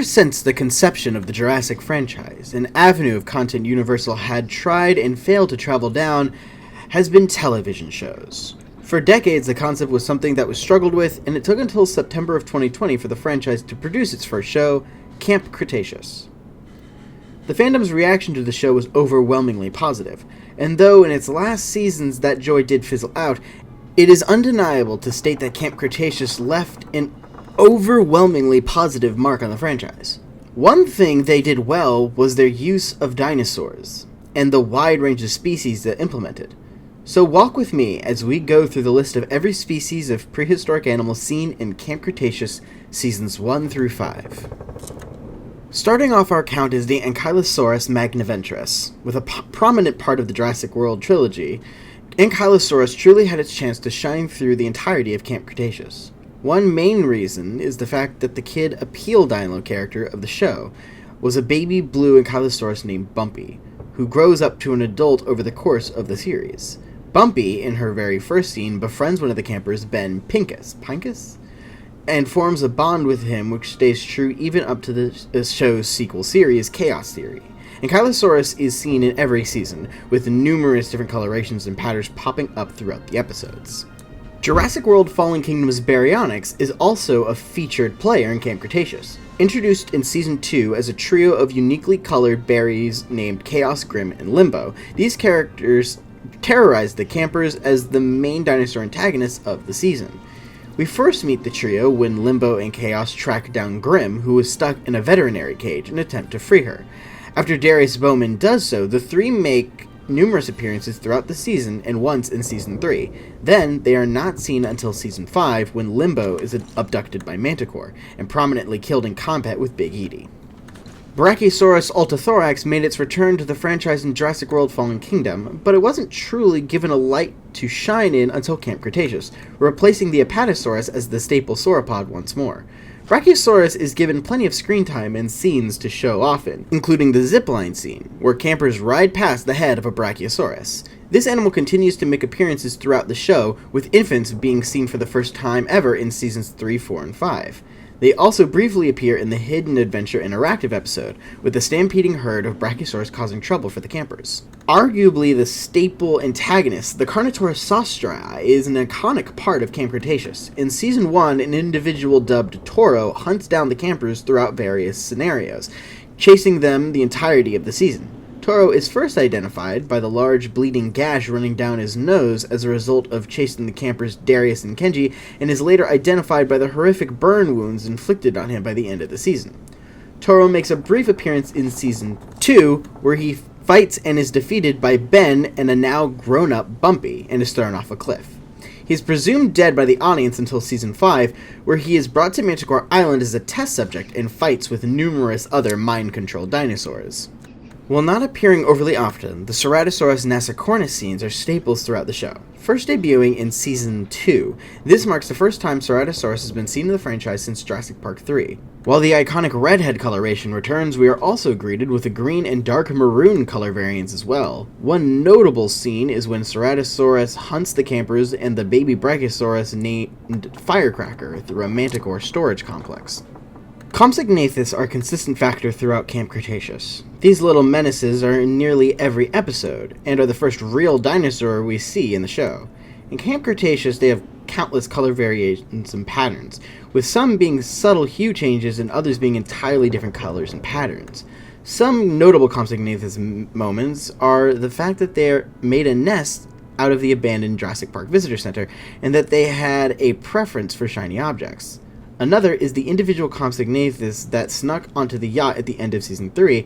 Ever since the conception of the Jurassic franchise, an avenue of content Universal had tried and failed to travel down has been television shows. For decades, the concept was something that was struggled with, and it took until September of 2020 for the franchise to produce its first show, Camp Cretaceous. The fandom's reaction to the show was overwhelmingly positive, and though in its last seasons that joy did fizzle out, it is undeniable to state that Camp Cretaceous left an overwhelmingly positive mark on the franchise. One thing they did well was their use of dinosaurs, and the wide range of species that implemented. So walk with me as we go through the list of every species of prehistoric animal seen in Camp Cretaceous Seasons 1 through 5. Starting off our count is the Ankylosaurus magniventris. With a prominent part of the Jurassic World trilogy, Ankylosaurus truly had its chance to shine through the entirety of Camp Cretaceous. One main reason is the fact that the kid appeal dino character of the show was a baby blue Ankylosaurus named Bumpy, who grows up to an adult over the course of the series. Bumpy, in her very first scene, befriends one of the campers, Ben Pincus, and forms a bond with him which stays true even up to the show's sequel series, Chaos Theory. Ankylosaurus is seen in every season, with numerous different colorations and patterns popping up throughout the episodes. Jurassic World Fallen Kingdom's Baryonyx is also a featured player in Camp Cretaceous. Introduced in Season 2 as a trio of uniquely colored berries named Chaos, Grim, and Limbo, these characters terrorize the campers as the main dinosaur antagonists of the season. We first meet the trio when Limbo and Chaos track down Grim, who is stuck in a veterinary cage, and attempt to free her. After Darius Bowman does so, the three make numerous appearances throughout the season and once in Season 3. Then, they are not seen until Season 5 when Limbo is abducted by Manticore and prominently killed in combat with Big Edie. Brachiosaurus ultithorax made its return to the franchise in Jurassic World Fallen Kingdom, but it wasn't truly given a light to shine in until Camp Cretaceous, replacing the Apatosaurus as the staple sauropod once more. Brachiosaurus is given plenty of screen time and scenes to show often, including the zipline scene, where campers ride past the head of a Brachiosaurus. This animal continues to make appearances throughout the show, with infants being seen for the first time ever in Seasons 3, 4, and 5. They also briefly appear in the Hidden Adventure interactive episode, with the stampeding herd of Brachiosaurus causing trouble for the campers. Arguably the staple antagonist, the Carnotaurus saustrai is an iconic part of Camp Cretaceous. In Season 1, an individual dubbed Toro hunts down the campers throughout various scenarios, chasing them the entirety of the season. Toro is first identified by the large bleeding gash running down his nose as a result of chasing the campers Darius and Kenji, and is later identified by the horrific burn wounds inflicted on him by the end of the season. Toro makes a brief appearance in Season 2, where he fights and is defeated by Ben and a now grown-up Bumpy, and is thrown off a cliff. He is presumed dead by the audience until Season 5, where he is brought to Manticore Island as a test subject and fights with numerous other mind-controlled dinosaurs. While not appearing overly often, the Ceratosaurus nasicornis scenes are staples throughout the show. First debuting in Season 2, this marks the first time Ceratosaurus has been seen in the franchise since Jurassic Park 3. While the iconic redhead coloration returns, we are also greeted with a green and dark maroon color variants as well. One notable scene is when Ceratosaurus hunts the campers and the baby Brachiosaurus named Firecracker through a Manticore storage complex. Compsognathus are a consistent factor throughout Camp Cretaceous. These little menaces are in nearly every episode, and are the first real dinosaur we see in the show. In Camp Cretaceous, they have countless color variations and patterns, with some being subtle hue changes and others being entirely different colors and patterns. Some notable Compsognathus moments are the fact that they made a nest out of the abandoned Jurassic Park Visitor Center, and that they had a preference for shiny objects. Another is the individual Compsognathus that snuck onto the yacht at the end of Season 3,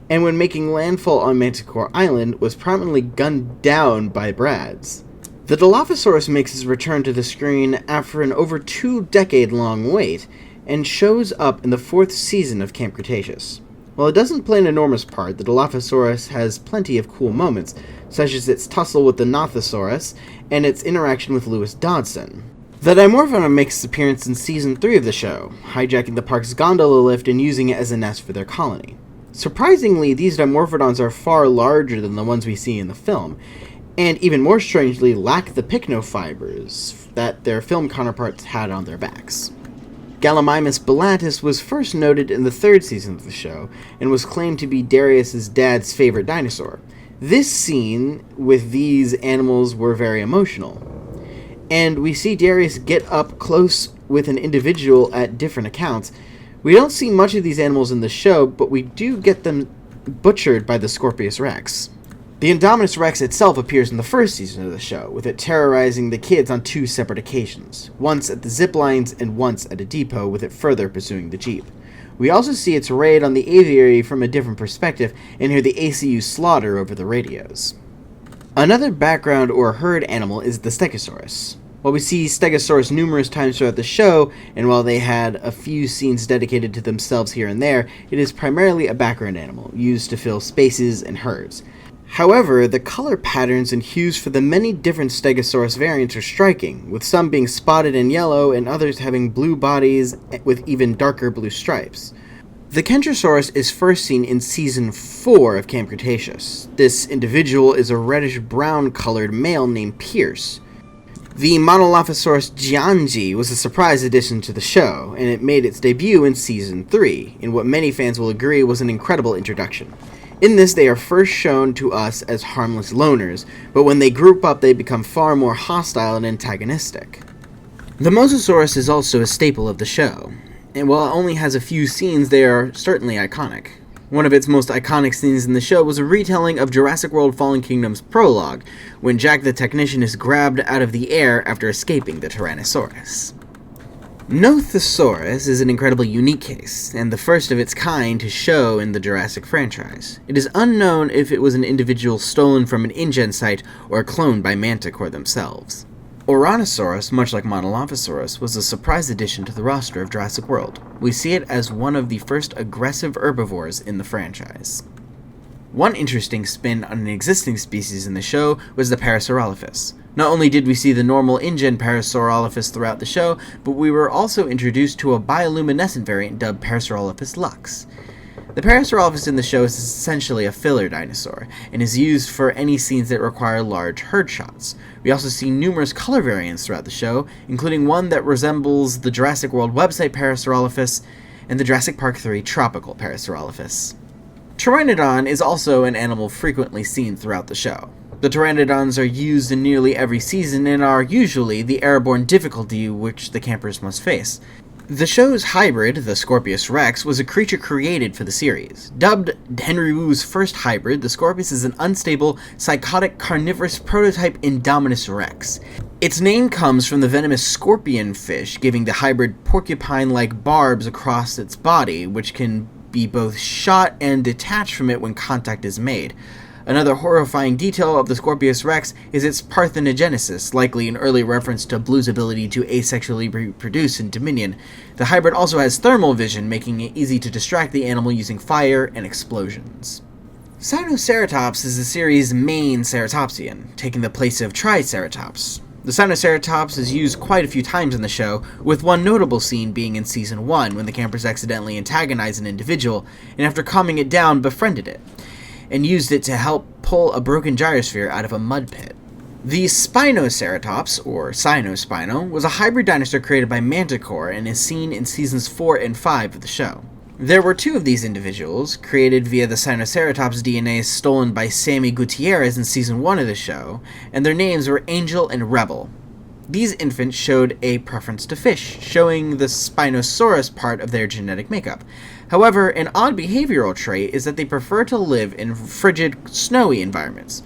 and when making landfall on Manticore Island, was prominently gunned down by Brads. The Dilophosaurus makes his return to the screen after an over 2-decade-long wait, and shows up in the 4th season of Camp Cretaceous. While it doesn't play an enormous part, the Dilophosaurus has plenty of cool moments, such as its tussle with the Nothosaurus, and its interaction with Lewis Dodson. The Dimorphodon makes its appearance in Season 3 of the show, hijacking the park's gondola lift and using it as a nest for their colony. Surprisingly, these Dimorphodons are far larger than the ones we see in the film, and even more strangely lack the pycnofibers that their film counterparts had on their backs. Gallimimus bellatus was first noted in the third season of the show, and was claimed to be Darius's dad's favorite dinosaur. This scene with these animals were very emotional, and we see Darius get up close with an individual at different accounts. We don't see much of these animals in the show, but we do get them butchered by the Scorpios Rex. The Indominus Rex itself appears in the first season of the show, with it terrorizing the kids on 2 separate occasions, once at the zip lines and once at a depot, with it further pursuing the Jeep. We also see its raid on the aviary from a different perspective and hear the ACU slaughter over the radios. Another background or herd animal is the Stegosaurus. While we see Stegosaurus numerous times throughout the show, and while they had a few scenes dedicated to themselves here and there, it is primarily a background animal, used to fill spaces and herds. However, the color patterns and hues for the many different Stegosaurus variants are striking, with some being spotted in yellow and others having blue bodies with even darker blue stripes. The Kentrosaurus is first seen in Season 4 of Camp Cretaceous. This individual is a reddish-brown colored male named Pierce. The Monolophosaurus Giangi was a surprise addition to the show, and it made its debut in Season 3, in what many fans will agree was an incredible introduction. In this, they are first shown to us as harmless loners, but when they group up, they become far more hostile and antagonistic. The Mosasaurus is also a staple of the show, and while it only has a few scenes, they are certainly iconic. One of its most iconic scenes in the show was a retelling of Jurassic World Fallen Kingdom's prologue, when Jack the Technician is grabbed out of the air after escaping the Tyrannosaurus. Nothosaurus is an incredibly unique case, and the first of its kind to show in the Jurassic franchise. It is unknown if it was an individual stolen from an InGen site or cloned by Manticore themselves. Ouranosaurus, much like Monolophosaurus, was a surprise addition to the roster of Jurassic World. We see it as one of the first aggressive herbivores in the franchise. One interesting spin on an existing species in the show was the Parasaurolophus. Not only did we see the normal InGen Parasaurolophus throughout the show, but we were also introduced to a bioluminescent variant dubbed Parasaurolophus lux. The Parasaurolophus in the show is essentially a filler dinosaur, and is used for any scenes that require large herd shots. We also see numerous color variants throughout the show, including one that resembles the Jurassic World website Parasaurolophus and the Jurassic Park 3 tropical Parasaurolophus. Pteranodon is also an animal frequently seen throughout the show. The Pteranodons are used in nearly every season and are usually the airborne difficulty which the campers must face. The show's hybrid, the Scorpios Rex, was a creature created for the series. Dubbed Henry Wu's first hybrid, the Scorpios is an unstable, psychotic, carnivorous prototype Indominus Rex. Its name comes from the venomous scorpion fish, giving the hybrid porcupine-like barbs across its body, which can be both shot and detached from it when contact is made. Another horrifying detail of the Scorpios Rex is its parthenogenesis, likely an early reference to Blue's ability to asexually reproduce in Dominion. The hybrid also has thermal vision, making it easy to distract the animal using fire and explosions. Sinoceratops is the series' main ceratopsian, taking the place of Triceratops. The Sinoceratops is used quite a few times in the show, with one notable scene being in Season 1, when the campers accidentally antagonized an individual, and after calming it down, befriended it, and used it to help pull a broken gyrosphere out of a mud pit. The Spinoceratops, or Sinospino, was a hybrid dinosaur created by Manticore and is seen in Seasons 4 and 5 of the show. There were 2 of these individuals, created via the Sinoceratops DNA stolen by Sammy Gutierrez in Season 1 of the show, and their names were Angel and Rebel. These infants showed a preference to fish, showing the Spinosaurus part of their genetic makeup. However, an odd behavioral trait is that they prefer to live in frigid, snowy environments.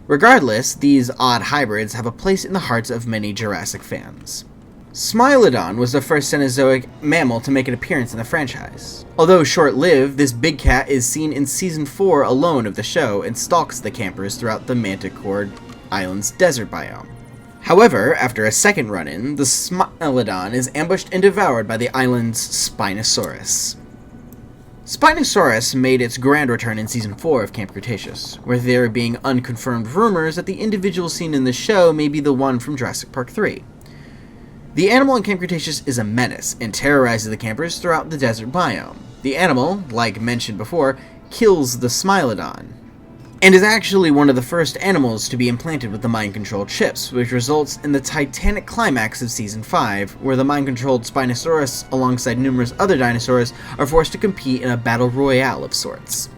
Regardless, these odd hybrids have a place in the hearts of many Jurassic fans. Smilodon was the first Cenozoic mammal to make an appearance in the franchise. Although short-lived, this big cat is seen in Season 4 alone of the show and stalks the campers throughout the Manticore Island's desert biome. However, after a second run-in, the Smilodon is ambushed and devoured by the island's Spinosaurus. Spinosaurus made its grand return in Season 4 of Camp Cretaceous, where there being unconfirmed rumors that the individual seen in the show may be the one from Jurassic Park 3. The animal in Camp Cretaceous is a menace and terrorizes the campers throughout the desert biome. The animal, like mentioned before, kills the Smilodon. and is actually one of the first animals to be implanted with the mind-controlled chips, which results in the titanic climax of Season 5, where the mind-controlled Spinosaurus, alongside numerous other dinosaurs, are forced to compete in a battle royale of sorts.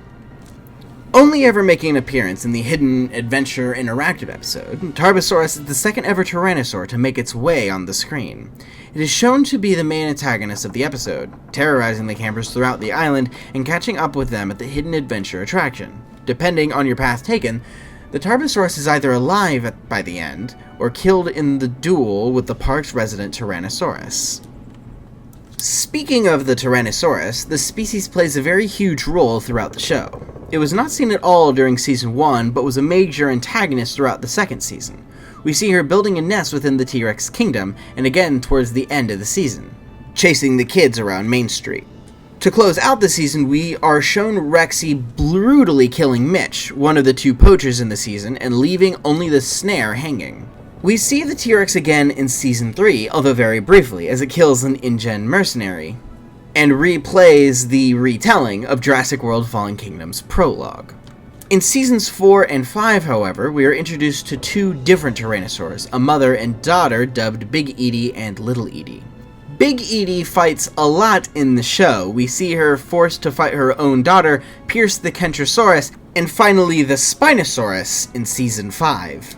Only ever making an appearance in the Hidden Adventure Interactive episode, Tarbosaurus is the second ever Tyrannosaur to make its way on the screen. It is shown to be the main antagonist of the episode, terrorizing the campers throughout the island and catching up with them at the Hidden Adventure attraction. Depending on your path taken, the Tarbosaurus is either alive by the end, or killed in the duel with the park's resident Tyrannosaurus. Speaking of the Tyrannosaurus, the species plays a very huge role throughout the show. It was not seen at all during Season 1, but was a major antagonist throughout the second season. We see her building a nest within the T-Rex kingdom, and again towards the end of the season, chasing the kids around Main Street. To close out the season, we are shown Rexy brutally killing Mitch, one of the two poachers in the season, and leaving only the snare hanging. We see the T-Rex again in Season 3, although very briefly, as it kills an InGen mercenary, and replays the retelling of Jurassic World Fallen Kingdom's prologue. In Seasons 4 and 5, however, we are introduced to two different Tyrannosaurs, a mother and daughter dubbed Big Edie and Little Edie. Big Edie fights a lot in the show. We see her forced to fight her own daughter, pierce the Kentrosaurus, and finally the Spinosaurus in Season 5.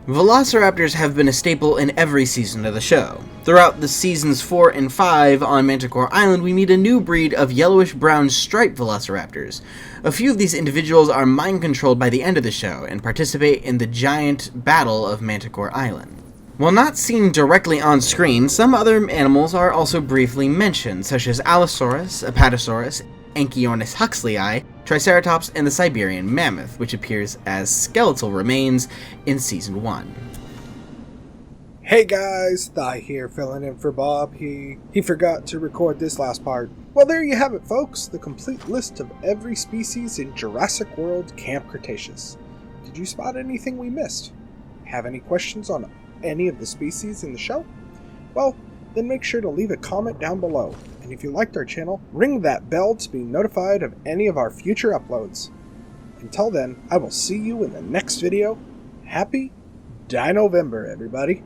Velociraptors have been a staple in every season of the show. Throughout the Seasons 4 and 5 on Manticore Island, we meet a new breed of yellowish-brown striped Velociraptors. A few of these individuals are mind-controlled by the end of the show, and participate in the giant battle of Manticore Island. While not seen directly on screen, some other animals are also briefly mentioned, such as Allosaurus, Apatosaurus, Ankylosaurus huxleyi, Triceratops, and the Siberian mammoth, which appears as skeletal remains in Season 1. Hey guys, Thigh here filling in for Bob. He forgot to record this last part. Well, there you have it, folks, the complete list of every species in Jurassic World Camp Cretaceous. Did you spot anything we missed? Have any questions on any of the species in the show? Well, then make sure to leave a comment down below. And if you liked our channel, ring that bell to be notified of any of our future uploads. Until then, I will see you in the next video. Happy Dinovember, everybody!